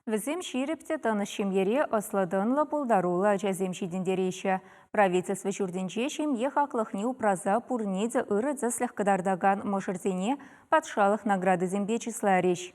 Візем ширіпте танышым ере осладынлы бұлдарула жәзем шидіндерейші. Правительство жүрдінче шемье хақлықны упраза пурнеде ұры зәсліх кыдардаган мұшырзене патшалық награды зембе числареш.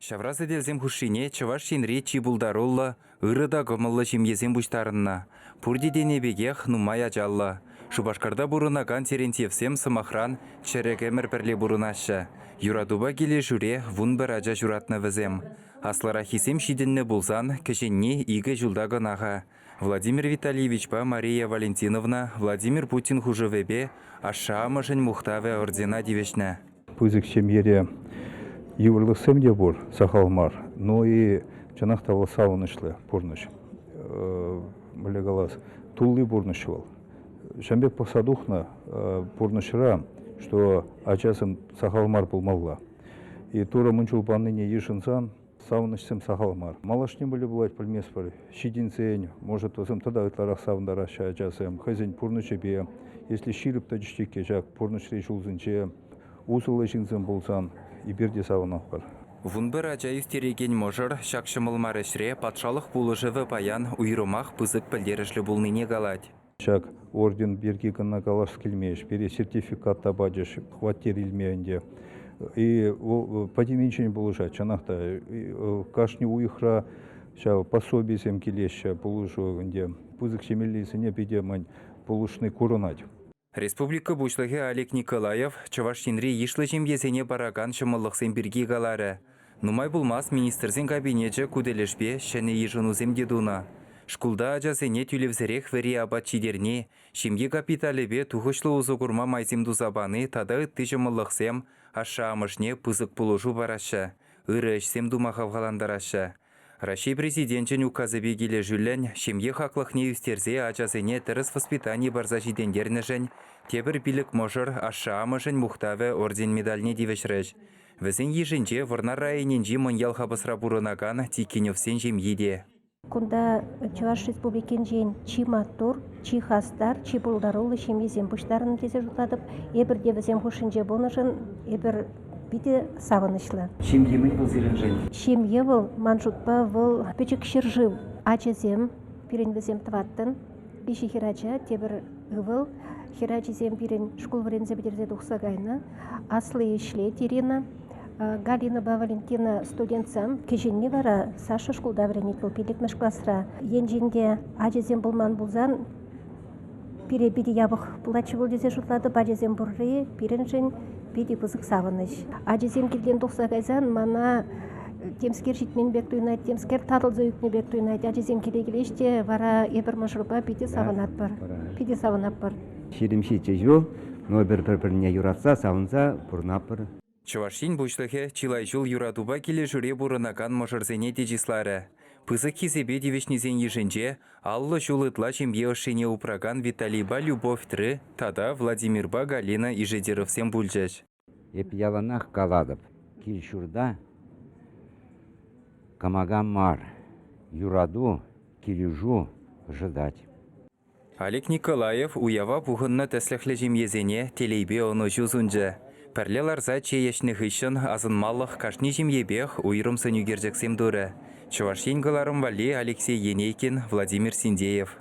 Шавразы делзем хушине чаваш шинре чи булдарулла ырыда гомыллы шемьезем буштарынна. Пурди денебегех нумая жалла. Шубашкарда бурынаган Терентьевсем самахран черекемер перле бурынаша. Юрадуба келе жүре вун бір ажа жүратны візем. Аслара хисем шидінні булзан кішенне игі жылдагын аға. Владимир Витальевич па Мария Валентиновна, Владимир Путин хужывебе аша амышын мухтаве ордена девешна. Пызык семьере еврлысем де бур сахалмар, но и чанах того саунышлы пурныш. Блегалас тулли бурнышвал. Шамбек посадухна пурнышра, что ачасым сахалмар пулмалла. И тура мунчулпанны не ешинсан сауынышсем сахалмар. Малаш не были бывать пальмеспар, щидинцень, может возым тогда ытларах савындараша ачасым, хазень пурнышебе, если ширип таджштике жак пурнышре шулзынче, усылы жинцем булсан, и берде савынах бар. Вун бір ажа үстереген можыр, шакшымылмарышре патшалық пулышывы паян уйрымах пызык пілдерішлі булныне галать. Шак орден берги гына галаш келмеш, бере сертификат табадеш, хваттер илмеенде. И подименчен булыша, чанахта, кашни уйхра, пособие сем келеща булышу, где пызык шемеллисене бедемань булышны курунать. Республика бушлығы Олег Николаев Чавашинри ешлі жембезене бараган шымылықсен бірге қалары. Нумай булмас министрзен кабинетчі күделешпе шәне ежынузем дедуна. Шкулда ажасене тюлевзерек вери абат чидерне, шемге капиталебе тухышлы узугурма майзем дузабаны тада ытты жымылықсем аша амышне пызык пулыжу бараша, ыры ішсем думахав қаландараша. Россия президентчен указыве келе жүллен, шемге хақлықне үстерзе ажасене тырыс воспитание барза жидендернежен, тебір билік можыр аша амышын мухтаве орден медальне девешреш. Візен ежінже варнар районенже мұньял хабысра бұрынаган тикеневсен жемеде. Кунда Чуваш республикен жен чи матур, чи хастар, чи булдарулы шемезем бұштарын тезе жұтладып, ебір девізем хушынже болнышын, ебір биде савынышлы. Шемге бұл зерін жен? Шемге бұл манжутпа бұл пөчік шыржыв. Ачызем, пирен візем тваттын, беші хирача, тебір ғывыл, хирачызем пирен школ варензе бідерзе дұқса гайны, аслы ешле терена, Галина Валентина студентсам, кеженне вара Саша школда варенекіл пилікмеш классра. Енженде ачызем бұлман бұлзан, пире биде ябық бұлачы бұл дезе жұтлады, бачызем бұрры, пирен жен, биде бұзық савыныш. Ачызем келген дұқса гайзан, мана темскер житмен бек туйнайд, темскер татылзы үкне бек туйнайд. Ачызем келегелеште вара ебір мұшырба биде савынат бар. Биде савынат бар. Шеремші чежу, но бір-біріне юратса, савынса, бұрнап бір. Чувашин бушлығы чилай жыл юрадуба келе жүре бұрынаган можырзене дежислары. Пызык хизебе девешнезен ежінже, аллы жулытла чембе ошене упраган Виталийба Любовь тры, тада Владимирба Галина Ижедеровсен бульжеш. Еп яланах каладып, кил шурда, камаган мар, юраду, килюжу, ждать. Олег Николаев уява бұғынна тәсліхлі жемезене телейбе оны жүзунжа. Пәрлеларза чейешніх ішін азынмалық кашни жемебех уйрым сөнюгерджексем дұры. Чувашин галарым вали Алексей Енейкин, Владимир Синдеев.